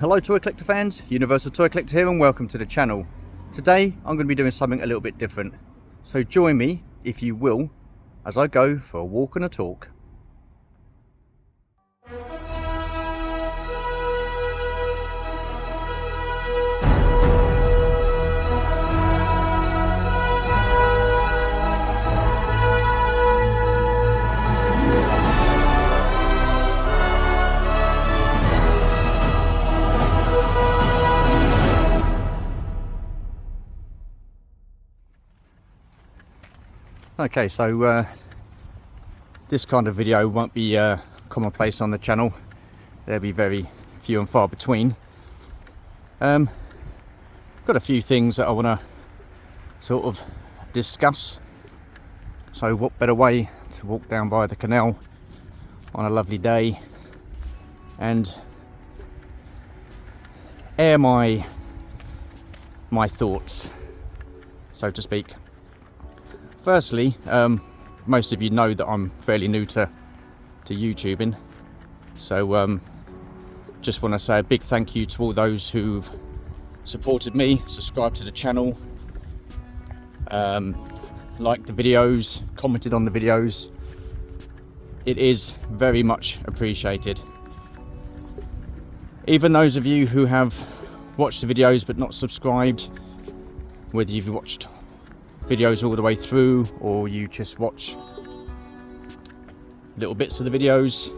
Hello Toy Collector fans, Universal Toy Collector here and welcome to the channel. Today I'm going to be doing something a little bit different. So join me, if you will, as I go for a walk and a talk. Okay, so this kind of video won't be commonplace on the channel. They'll be very few and far between. Got a few things that I want to sort of discuss. So what better way to walk down by the canal on a lovely day and air my thoughts, so to speak. Firstly, most of you know that I'm fairly new to YouTubing, so just want to say a big thank you to all those who've supported me, subscribed to the channel, liked the videos, commented on the videos. It is very much appreciated. Even those of you who have watched the videos but not subscribed, whether you've watched videos all the way through or you just watch little bits of the videos,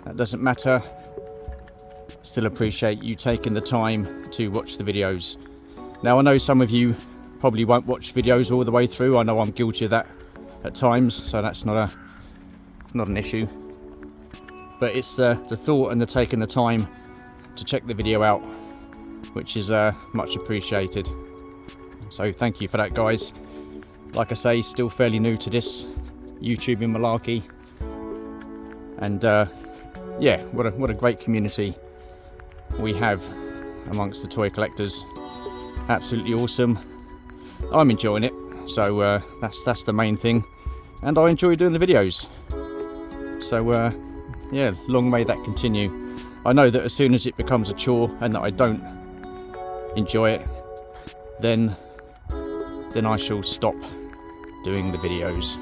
that doesn't matter. Still appreciate you taking the time to watch the videos. Now I know some of you probably won't watch videos all the way through. I know I'm guilty of that at times, so that's not an issue, but it's the thought and the taking the time to check the video out, which is much appreciated. So thank you for that, guys. Like I say, still fairly new to this YouTubing malarkey, and yeah, what a great community we have amongst the toy collectors. Absolutely awesome. I'm enjoying it, so that's the main thing, and I enjoy doing the videos. So yeah, long may that continue. I know that as soon as it becomes a chore and that I don't enjoy it, then I shall stop doing the videos,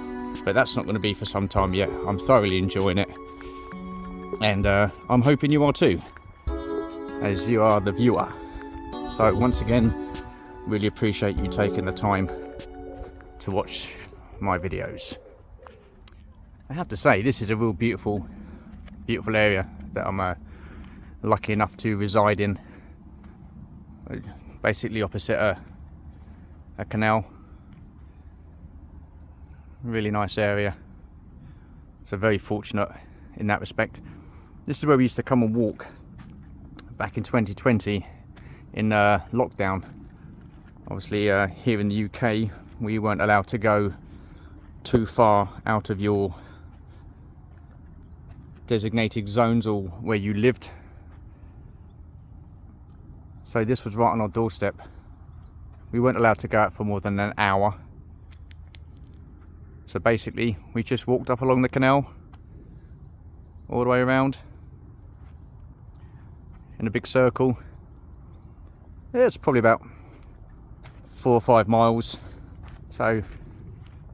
but that's not going to be for some time yet. I'm thoroughly enjoying it, and I'm hoping you are too, as you are the viewer. So once again, really appreciate you taking the time to watch my videos. I have to say, this is a real beautiful area that I'm lucky enough to reside in, basically opposite a canal. Really nice area, so very fortunate in that respect. This is where we used to come and walk back in 2020 in lockdown. Obviously here in the UK we weren't allowed to go too far out of your designated zones or where you lived, so this was right on our doorstep. We weren't allowed to go out for more than an hour. So basically, we just walked up along the canal, all the way around, in a big circle. Yeah, it's probably about 4 or 5 miles. So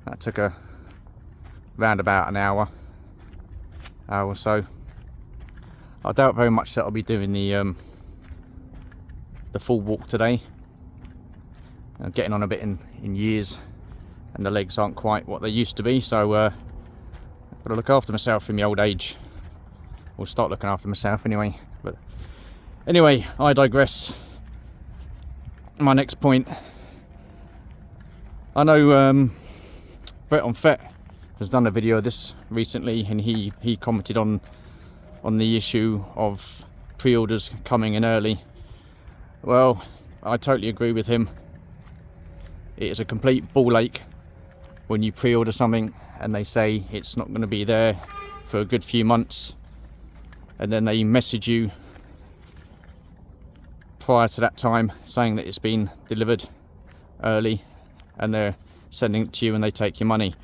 that took around about an hour or so. I doubt very much that I'll be doing the full walk today. I'm getting on a bit in years, and the legs aren't quite what they used to be, so I've got to look after myself in my old age, or start looking after myself anyway. But anyway, I digress. My next point, I know Brett on Fet has done a video of this recently, and he commented on the issue of pre-orders coming in early. Well, I totally agree with him. It is a complete ball ache when you pre-order something and they say it's not going to be there for a good few months, and then they message you prior to that time saying that it's been delivered early, and they're sending it to you and they take your money.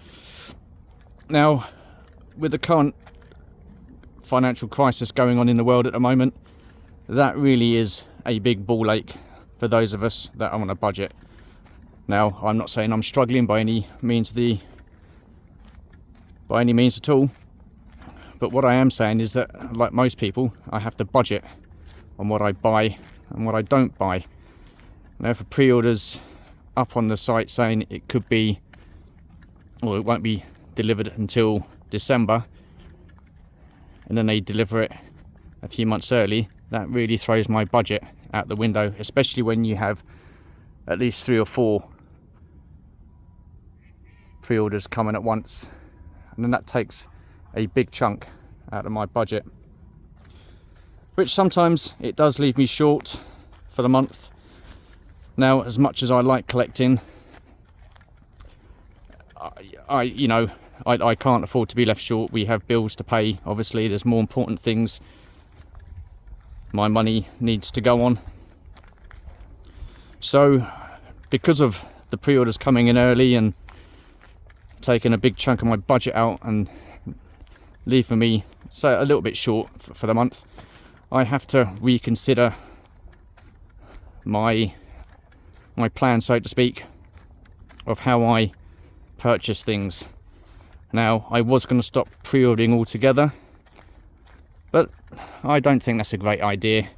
Now, with the current financial crisis going on in the world at the moment, that really is a big ball ache for those of us that are on a budget. Now, I'm not saying I'm struggling by any means at all, but what I am saying is that, like most people, I have to budget on what I buy and what I don't buy. Now, for pre-orders up on the site saying it could be, or it won't be delivered until December, and then they deliver it a few months early, that really throws my budget out the window, especially when you have at least 3 or 4 pre-orders coming at once, and then that takes a big chunk out of my budget, which sometimes it does leave me short for the month. Now, as much as I like collecting, I can't afford to be left short. We have bills to pay. Obviously, there's more important things my money needs to go on. So, because of the pre-orders coming in early and taking a big chunk of my budget out and leaving me, say, a little bit short for the month, I have to reconsider my plan, so to speak, of how I purchase things. Now, I was going to stop pre-ordering altogether, but I don't think that's a great idea.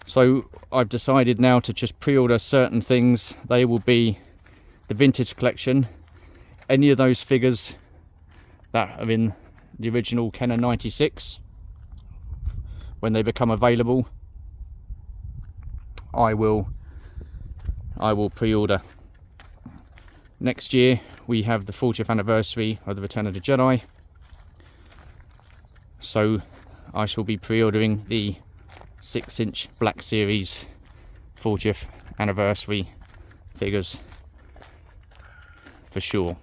So I've decided now to just pre-order certain things. They will be the vintage collection, any of those figures that are in the original Kenner 96. When they become available, I will pre-order. Next year we have the 40th anniversary of the Return of the Jedi, so I shall be pre-ordering the 6-inch Black Series 40th anniversary figures for sure.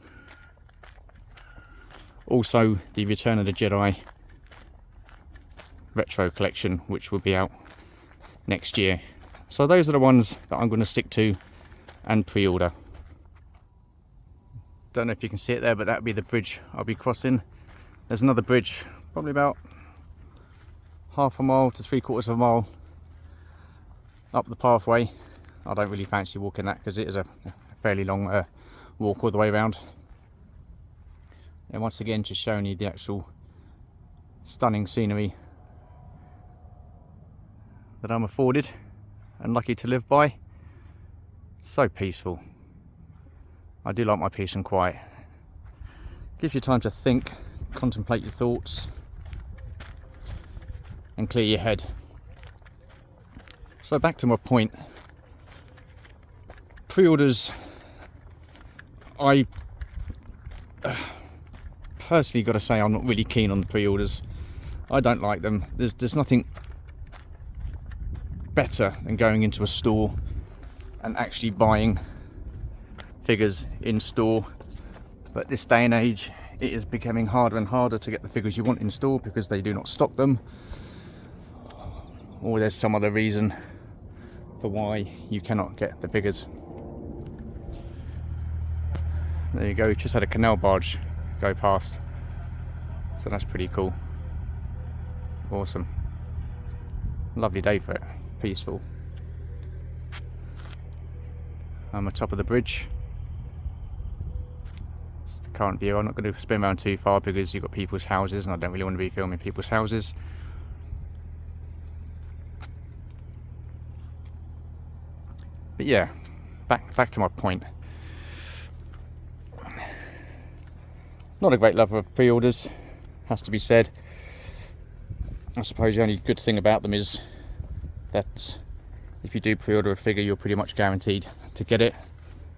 Also the Return of the Jedi retro collection, which will be out next year. So those are the ones that I'm going to stick to and pre-order. Don't know if you can see it there, but that'll be the bridge I'll be crossing. There's another bridge, probably about half a mile to 3/4 of a mile up the pathway. I don't really fancy walking that because it is a fairly long walk all the way around. And once again, just showing you the actual stunning scenery that I'm afforded and lucky to live by. So peaceful. I do like my peace and quiet. Gives you time to think, contemplate your thoughts, and clear your head. So back to my point. Pre-orders, I personally got to say I'm not really keen on pre-orders. I don't like them. There's nothing better than going into a store and actually buying figures in store. But this day and age, it is becoming harder and harder to get the figures you want in store because they do not stock them, or there's some other reason for why you cannot get the figures. There you go, just had a canal barge go past, so that's pretty cool. Awesome. Lovely day for it. Peaceful. I'm on top of the bridge. It's the current view. I'm not going to spin around too far because you've got people's houses and I don't really want to be filming people's houses. But yeah, back to my point. Not a great lover of pre-orders, has to be said. I suppose the only good thing about them is that if you do pre-order a figure, you're pretty much guaranteed to get it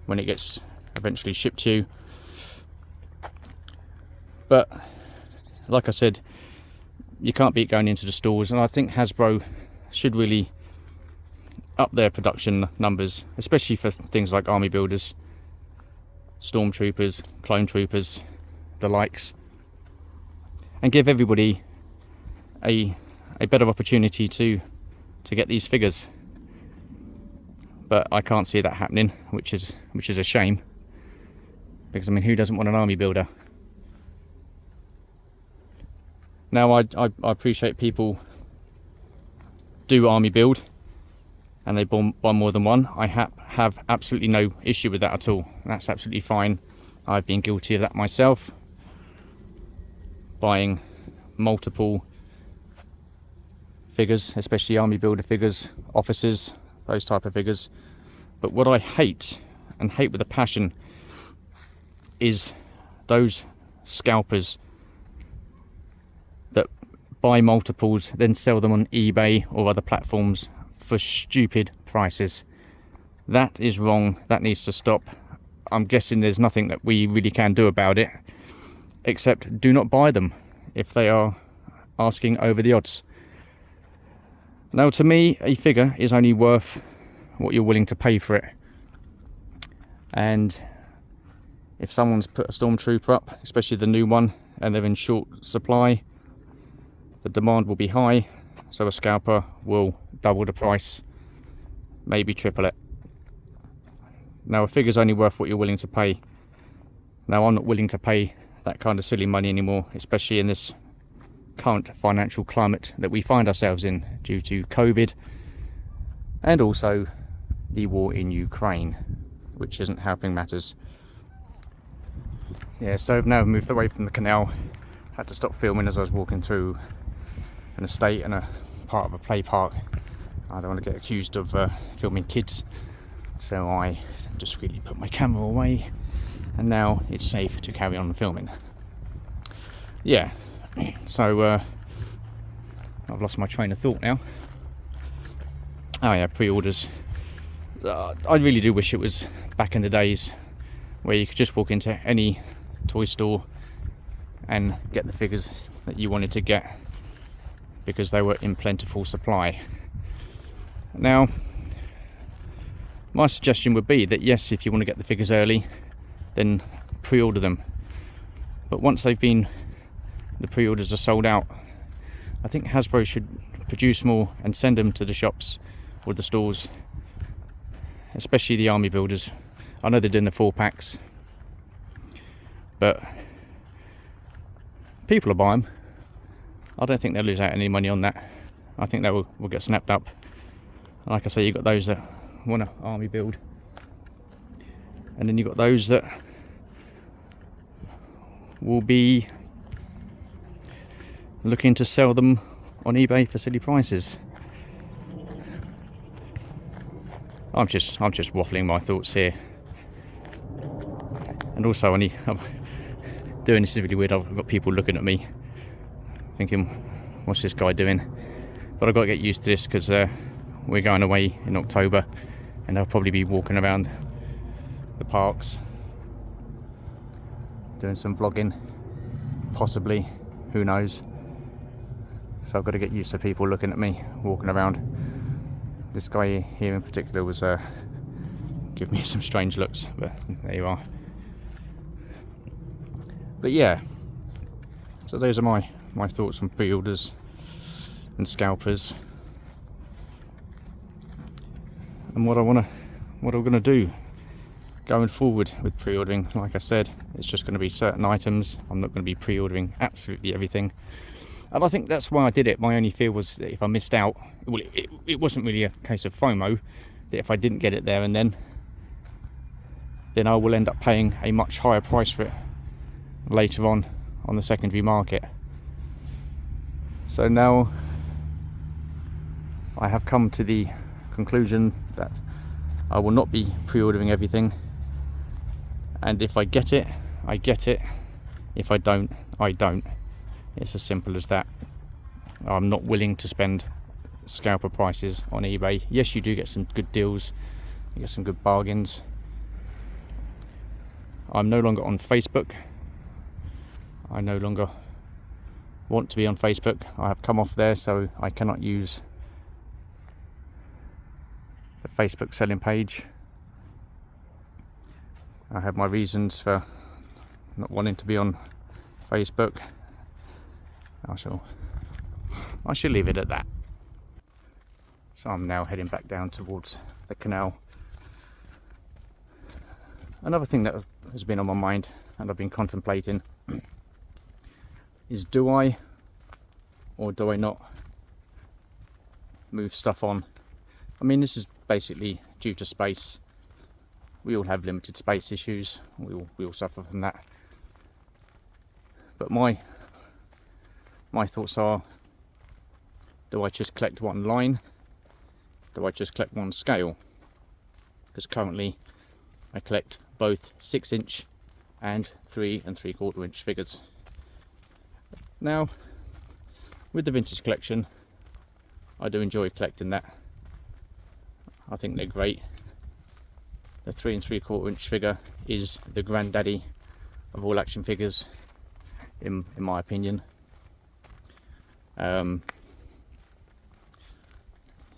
when it gets eventually shipped to you. But like I said, you can't beat going into the stores, and I think Hasbro should really up their production numbers, especially for things like army builders, stormtroopers, clone troopers, the likes, and give everybody a better opportunity to get these figures. But I can't see that happening, which is a shame, because I mean, who doesn't want an army builder? Now I appreciate people do army build and they buy more than one, I have absolutely no issue with that at all. That's absolutely fine. I've been guilty of that myself, buying multiple figures, especially army builder figures, officers, those type of figures. But what I hate, and hate with a passion, is those scalpers that buy multiples, then sell them on eBay or other platforms for stupid prices. That is wrong. That needs to stop. I'm guessing there's nothing that we really can do about it, except do not buy them if they are asking over the odds. Now, to me, a figure is only worth what you're willing to pay for it. And if someone's put a Stormtrooper up, especially the new one, and they're in short supply, the demand will be high, so a scalper will double the price, maybe triple it. Now, a figure's only worth what you're willing to pay. Now, I'm not willing to pay that kind of silly money anymore, especially in this current financial climate that we find ourselves in due to COVID and also the war in Ukraine, which isn't helping matters. Yeah, so I've now moved away from the canal. Had to stop filming as I was walking through an estate and a part of a play park. I don't want to get accused of filming kids, so I discreetly put my camera away, and now it's safe to carry on filming. Yeah, so I've lost my train of thought now. Oh yeah, pre-orders. I really do wish it was back in the days where you could just walk into any toy store and get the figures that you wanted to get because they were in plentiful supply. Now, my suggestion would be that yes, if you want to get the figures early, then pre-order them. But once the pre-orders are sold out, I think Hasbro should produce more and send them to the shops or the stores, especially the army builders. I know they're doing the 4-packs, but people will buy them. I don't think they'll lose out any money on that. I think they will get snapped up. Like I say, you've got those that want an army build, and then you've got those that will be looking to sell them on eBay for silly prices. I'm just waffling my thoughts here. And also, I'm doing this is really weird. I've got people looking at me thinking, what's this guy doing? But I've got to get used to this because we're going away in October, and I'll probably be walking around the parks doing some vlogging, possibly, who knows. So I've got to get used to people looking at me walking around. This guy here in particular was giving me some strange looks, but there you are. But yeah, so those are my thoughts on pre-orders and scalpers, and what I'm gonna do going forward with pre-ordering. Like I said, it's just going to be certain items. I'm not going to be pre-ordering absolutely everything, and I think that's why I did it. My only fear was that if I missed out, well, it wasn't really a case of FOMO, that if I didn't get it there and then I will end up paying a much higher price for it later on the secondary market. So now I have come to the conclusion that I will not be pre-ordering everything, and if I get it, I get it. If I don't, I don't. It's as simple as that. I'm not willing to spend scalper prices on eBay. Yes, you do get some good deals, you get some good bargains. I'm no longer on Facebook. I no longer want to be on Facebook. I have come off there, so I cannot use the Facebook selling page. I have my reasons for not wanting to be on Facebook. I shall leave it at that. So I'm now heading back down towards the canal. Another thing that has been on my mind and I've been contemplating is, do I or do I not move stuff on. I mean, this is basically due to space. We all have limited space issues. We all suffer from that. But my thoughts are, do I just collect one line? Do I just collect one scale? Because currently I collect both 6-inch and 3 3/4 inch figures. Now, with the vintage collection, I do enjoy collecting that. I think they're great. The 3 3/4 inch figure is the granddaddy of all action figures, in my opinion.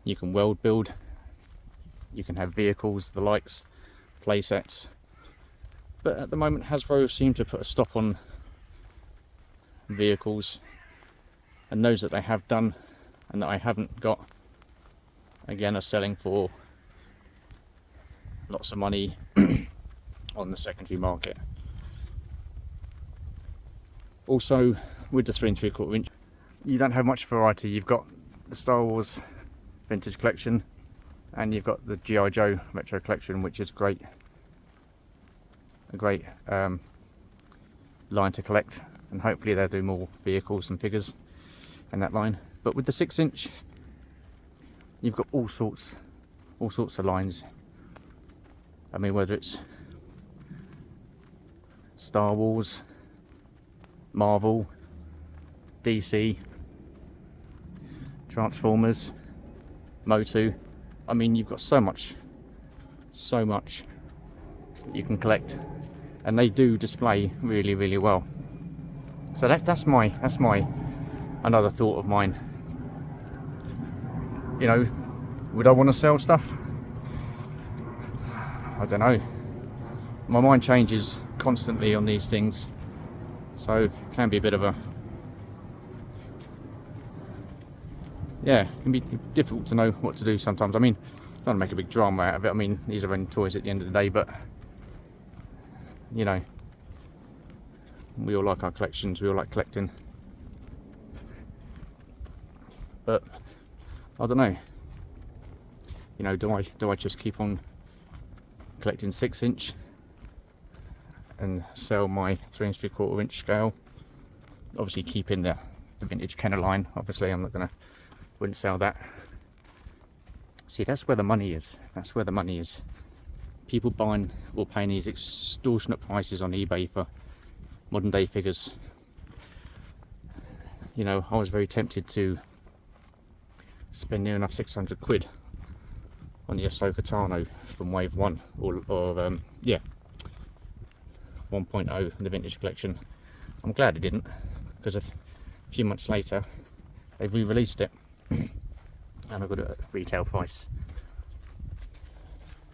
You can world build, you can have vehicles, the likes, play sets, but at the moment Hasbro seem to put a stop on vehicles, and those that they have done and that I haven't got, again, are selling for lots of money on the secondary market. Also, with the 3 3/4 inch, you don't have much variety. You've got the Star Wars vintage collection, and you've got the G.I. Joe retro collection, which is a great line to collect, and hopefully they'll do more vehicles and figures in that line. But with the 6-inch, you've got all sorts of lines. I mean, whether it's Star Wars, Marvel, DC, Transformers, Motu. I mean, you've got so much you can collect, and they do display really, really well. So that's my another thought of mine. You know, would I want to sell stuff? I don't know. My mind changes constantly on these things, so it can be a bit of a, yeah, it can be difficult to know what to do sometimes. I mean, I don't want to make a big drama out of it. I mean, these are only toys at the end of the day, but you know, we all like our collections, we all like collecting. But I don't know. You know, do I just keep on collecting 6-inch and sell my 3 3/4 inch scale? Obviously keeping the vintage Kenner line. Obviously wouldn't sell that. See, that's where the money is. That's where the money is. People buying or paying these extortionate prices on eBay for modern day figures. You know, I was very tempted to spend near enough 600 quid on the Ahsoka Tano from Wave 1 or 1.0 in the vintage collection. I'm glad I didn't, because a few months later they've re-released it and I've got it at retail price,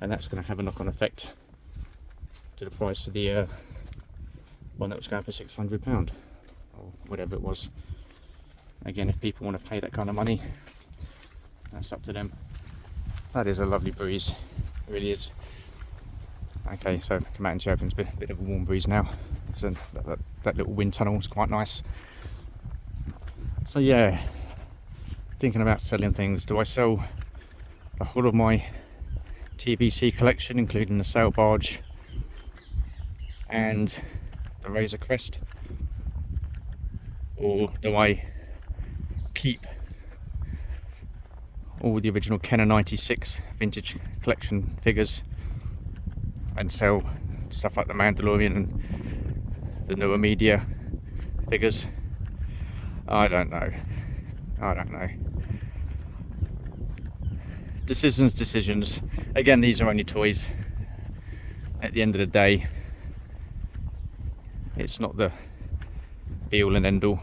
and that's going to have a knock-on effect to the price of the one that was going for £600 or whatever it was. Again, if people want to pay that kind of money, that's up to them. That is a lovely breeze, it really is. Okay, so come out into the open, it's a bit of a warm breeze now. So that little wind tunnel is quite nice. So yeah, thinking about selling things. Do I sell the whole of my TVC collection, including the sail barge and the Razor Crest, or do I keep all the original Kenner 96 vintage collection figures and sell stuff like the Mandalorian and the newer media figures? I don't know. Decisions. Again, these are only toys. At the end of the day, it's not the be all and end all.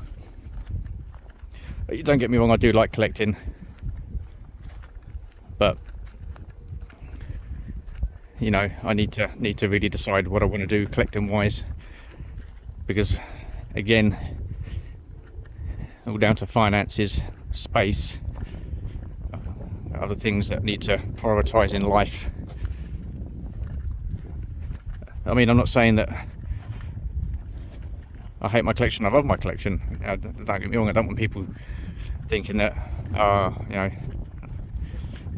Don't get me wrong, I do like collecting, but you know, I need to really decide what I want to do collecting wise, because again, all down to finances, space, other things that need to prioritize in life. I mean, I'm not saying that I hate my collection. I love my collection. Don't get me wrong. I don't want people thinking that, you know,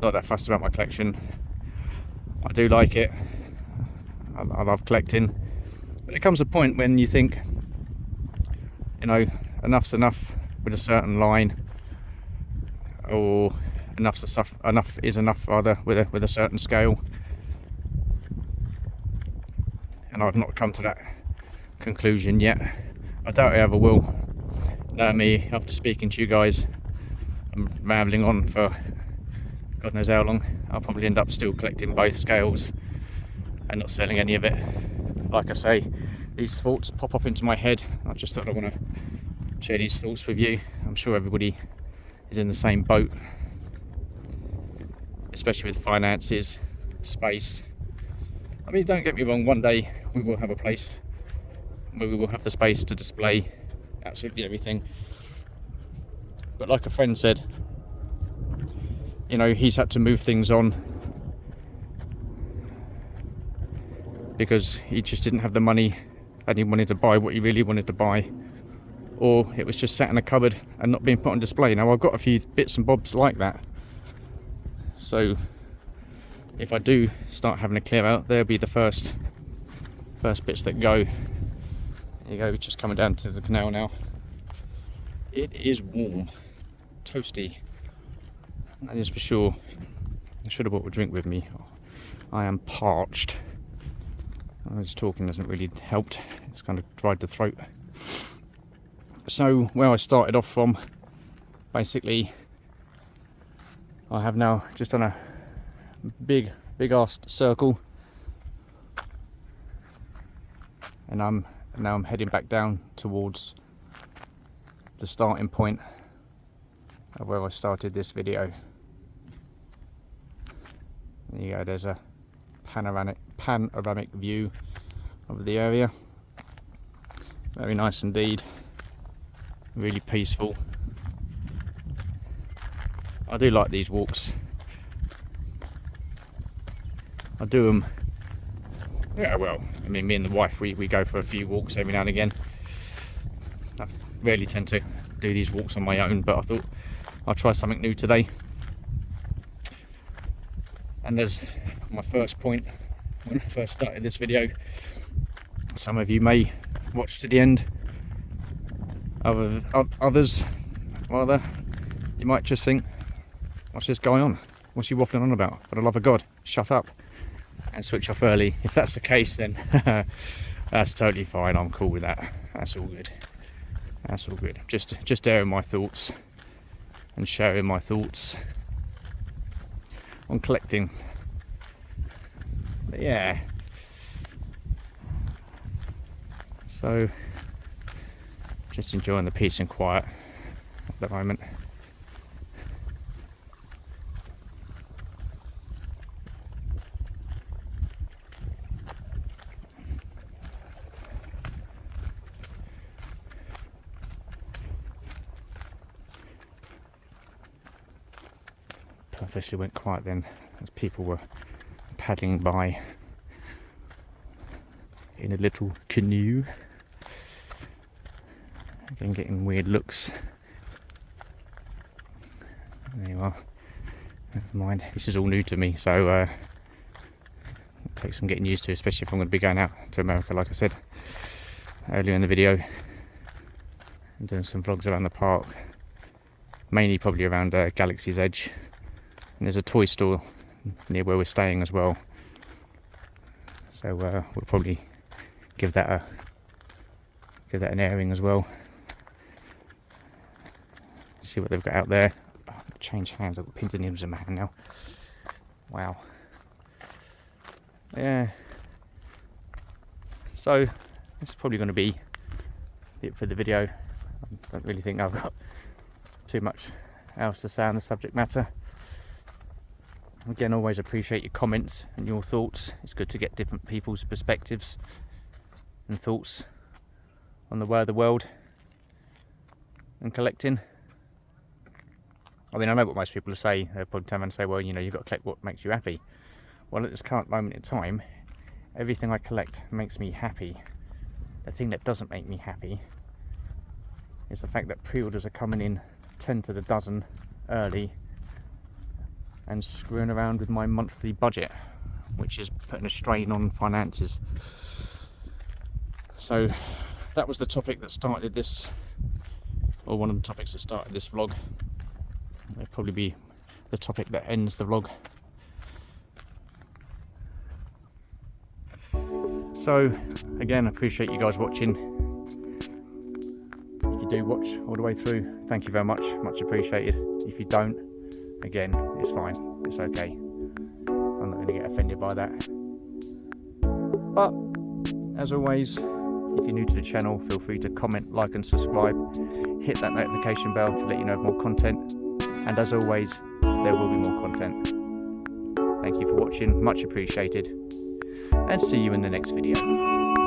not that fussed about my collection. I do like it. I love collecting, but it comes a point when you think, you know, enough's enough with a certain line, or enough is enough rather with a certain scale. And I've not come to that conclusion yet. I doubt I ever will. Me, after speaking to you guys, I'm rambling on for God knows how long. I'll probably end up still collecting both scales and not selling any of it. Like I say, these thoughts pop up into my head. I just thought I want to share these thoughts with you. I'm sure everybody is in the same boat, especially with finances, space. I mean, don't get me wrong, one day we will have a place where we will have the space to display absolutely everything. But like a friend said, you know, he's had to move things on because he just didn't have the money and he wanted to buy what he really wanted to buy, or it was just sat in a cupboard and not being put on display. Now I've got a few bits and bobs like that, so if I do start having a clear out, they'll be the first bits that go. There you go, just coming down to the canal now. It is warm, toasty, that is for sure. I should have brought a drink with me. I am parched. This talking hasn't really helped, it's kind of dried the throat. So where I started off from, basically I have now just done a big ass circle, and now I'm heading back down towards the starting point of where I started this video. There you go, there's a panoramic view of the area. Very nice indeed, really peaceful. I do like these walks. I do them, yeah, well, I mean, me and the wife, we go for a few walks every now and again. I rarely tend to do these walks on my own, but I thought I'll try something new today. And there's my first point when I first started this video. Some of you may watch to the end. Others, rather, you might just think, what's this going on? What's he waffling on about? For the love of God, shut up and switch off early. If that's the case, then that's totally fine. I'm cool with that. That's all good. That's all good. Just airing my thoughts and sharing my thoughts on collecting. But yeah. So just enjoying the peace and quiet at the moment. Purposely went quiet then, as people were paddling by in a little canoe. Again, getting weird looks. There you are. Never mind. This is all new to me, so it takes some getting used to, especially if I'm going to be going out to America, like I said earlier in the video. I'm doing some vlogs around the park, mainly probably around Galaxy's Edge. And there's a toy store near where we're staying as well, so we'll probably give that an airing as well. See what they've got out there. Oh, change hands. I've got pins and needles in my hand now. Wow. Yeah. So it's probably going to be it for the video. I don't really think I've got too much else to say on the subject matter. Again, always appreciate your comments and your thoughts. It's good to get different people's perspectives and thoughts on the way of the world and collecting. I mean, I know what most people will say. They'll probably turn around and say, well, you know, you've got to collect what makes you happy. Well, at this current moment in time, everything I collect makes me happy. The thing that doesn't make me happy is the fact that pre-orders are coming in 10 to the dozen early, and screwing around with my monthly budget, which is putting a strain on finances. So that was the topic that started this, or one of the topics that started this vlog. It'll probably be the topic that ends the vlog. So again, I appreciate you guys watching. If you do watch all the way through, thank you very much, much appreciated. If you don't, again, it's fine, it's okay. I'm not going to get offended by that. But as always, if you're new to the channel, feel free to comment, like and subscribe. Hit that notification bell to let you know of more content. And as always, there will be more content. Thank you for watching, much appreciated. And see you in the next video.